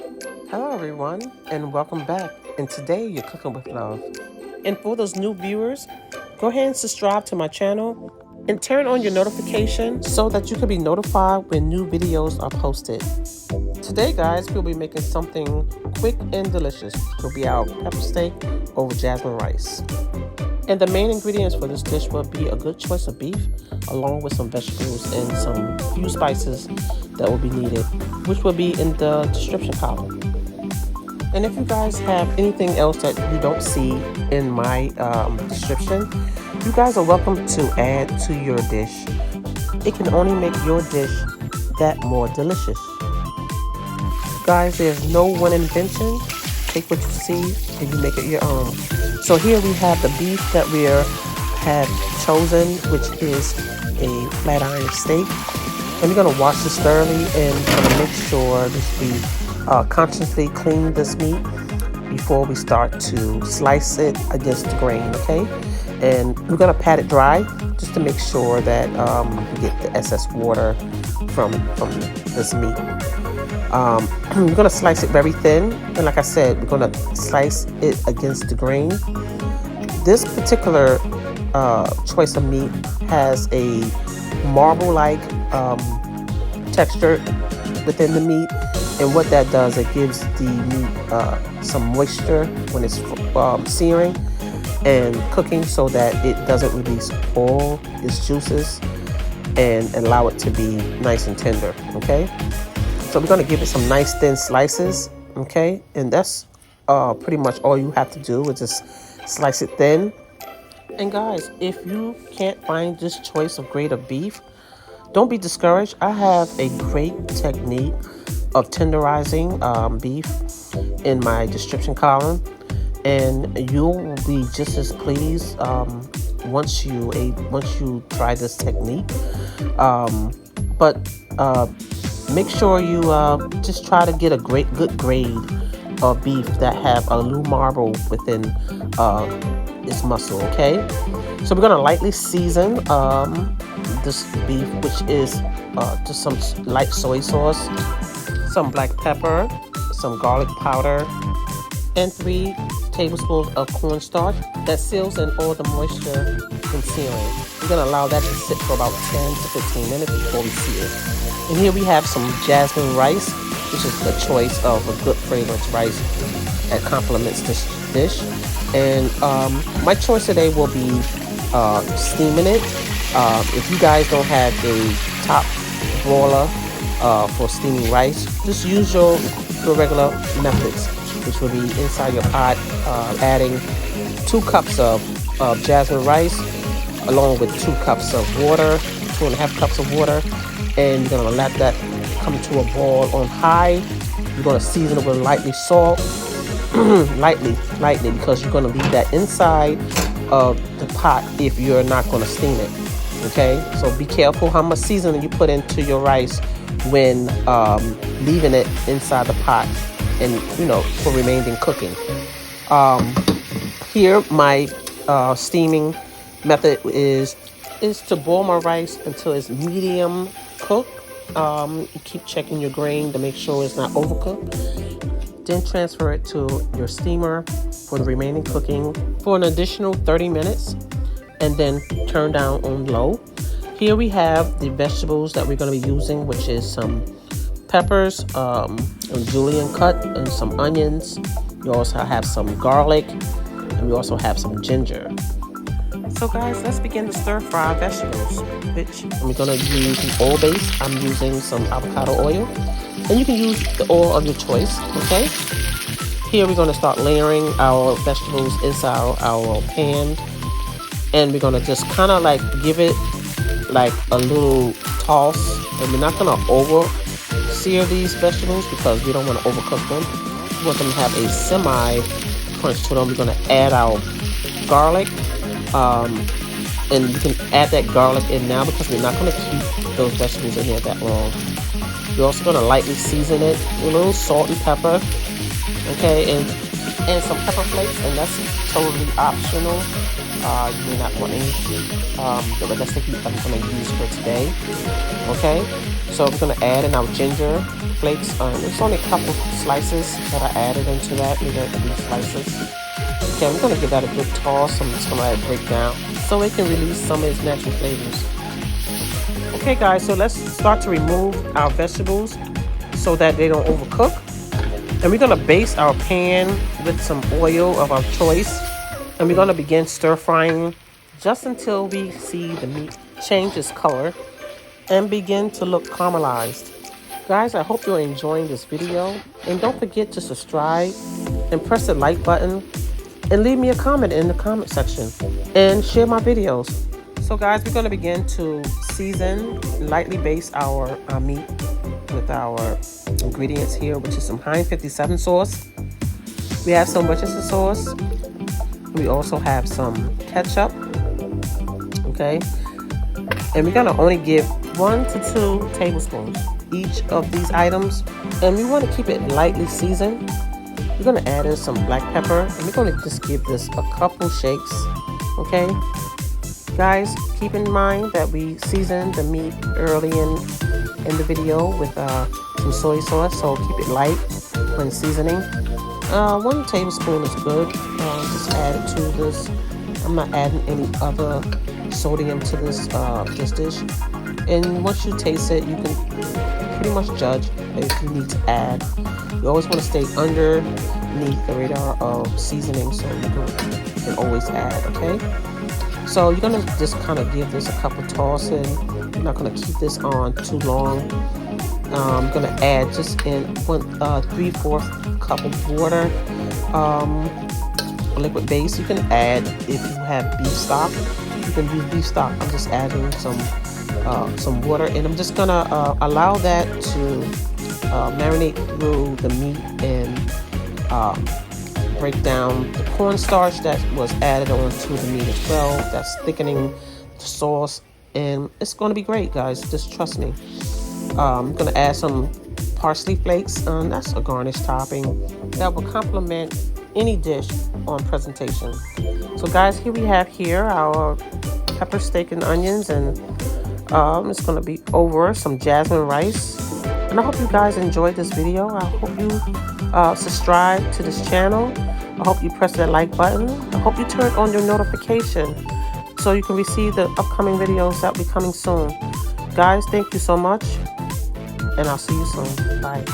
Hello everyone and welcome back, and today you're cooking with love. And for those new viewers, go ahead and subscribe to my channel and turn on your notification so that you can be notified when new videos are posted. Today guys, we'll be making something quick and delicious. It'll be our pepper steak over jasmine rice. And the main ingredients for this dish will be a good choice of beef, along with some vegetables and some few spices that will be needed, which will be in the description column. And if you guys have anything else that you don't see in my description, you guys are welcome to add to your dish. It can only make your dish that more delicious. Guys, there's no one invention. Take what you see and you make it your own. So here we have the beef that we have chosen, which is a flat iron steak. And we're going to wash this thoroughly and gonna make sure this beef consciously clean this meat before we start to slice it against the grain, okay? And we're gonna pat it dry just to make sure that we get the excess water from this meat. We're gonna slice it very thin, and like I said, we're gonna slice it against the grain. This particular choice of meat has a marble-like texture within the meat. And what that does, it gives the meat some moisture when it's searing and cooking, so that it doesn't release all its juices and allow it to be nice and tender, okay? So we're gonna give it some nice thin slices, okay? And that's pretty much all you have to do is just slice it thin. And guys, if you can't find this choice of grade of beef, don't be discouraged. I have a great technique of tenderizing beef in my description column, and you'll be just as pleased once you try this technique. But make sure you just try to get a good grade of beef that have a little marble within its muscle, okay? So we're gonna lightly season this beef, which is just some light soy sauce, some black pepper, some garlic powder, and 3 tablespoons of cornstarch that seals in all the moisture from searing. We're going to allow that to sit for about 10 to 15 minutes before we sear. And here we have some jasmine rice, which is the choice of a good fragrance rice that complements this dish. And my choice today will be steaming it. If you guys don't have a top broiler for steaming rice, just use your regular methods, which will be inside your pot, adding 2 cups of jasmine rice along with 2 cups of water, 2.5 cups of water, and you're gonna let that come to a boil on high. You're gonna season it with lightly salt, lightly, because you're gonna leave that inside of the pot if you're not gonna steam it. Okay, so be careful how much seasoning you put into your rice when leaving it inside the pot, and for remaining cooking. Here my steaming method is to boil my rice until it's medium cooked. Keep checking your grain to make sure it's not overcooked. Then transfer it to your steamer for the remaining cooking for an additional 30 minutes, and then turn down on low. Here we have the vegetables that we're going to be using, which is some peppers, Julian cut, and some onions. We also have some garlic, and we also have some ginger. So guys, let's begin to stir fry vegetables, which I'm going to use the oil base. I'm using some avocado oil, and you can use the oil of your choice, okay? Here we're going to start layering our vegetables inside our pan, and we're going to just kind of like give it like a little toss, and we're not going to over sear these vegetables because we don't want to overcook them. We want them to have a semi crunch to them. We're going to add our garlic, and you can add that garlic in now because we're not going to keep those vegetables in here that long. We're also going to lightly season it with a little salt and pepper, okay, and some pepper flakes, and that's totally optional. You may not want any, but that's the heat I'm going to use for today. Okay, so we're going to add in our ginger, flakes. There's only a couple slices that I added into that. Maybe these slices. Okay, I'm gonna give that a good toss. I'm just gonna let it break down so it can release some of its natural flavors. Okay guys, so let's start to remove our vegetables so that they don't overcook. And we're gonna baste our pan with some oil of our choice. And we're gonna begin stir frying just until we see the meat change its color and begin to look caramelized. Guys, I hope you're enjoying this video. And don't forget to subscribe and press the like button and leave me a comment in the comment section and share my videos. So guys, we're going to begin to season, lightly baste our meat with our ingredients here, which is some HEINEZ 57 sauce. We have some Worcestershire sauce. We also have some ketchup. Okay. And we're going to only give 1 to 2 tablespoons each of these items. And we want to keep it lightly seasoned. We're going to add in some black pepper. And we're going to just give this a couple shakes. Okay. Guys, keep in mind that we seasoned the meat early in the video with some soy sauce, so keep it light when seasoning. 1 tablespoon is good. Just add it to this. I'm not adding any other sodium to this dish. And once you taste it, you can pretty much judge if you need to add. You always want to stay underneath the radar of seasoning, so you can always add. Okay. So you're gonna just kind of give this a couple tosses. You're not gonna keep this on too long. I'm gonna add just in 3/4 cup of water, liquid base. You can add if you have beef stock. You can use beef stock. I'm just adding some water, and I'm just gonna allow that to marinate through the meat and break down the cornstarch that was added onto the meat as well. That's thickening the sauce, and it's going to be great, guys. Just trust me. I'm going to add some parsley flakes. That's a garnish topping that will complement any dish on presentation. So, guys, here we have our pepper, steak, and onions, and it's going to be over some jasmine rice. And I hope you guys enjoyed this video. I hope you subscribe to this channel. I hope you press that like button. I hope you turn on your notification so you can receive the upcoming videos that will be coming soon. Guys, thank you so much, and I'll see you soon. Bye.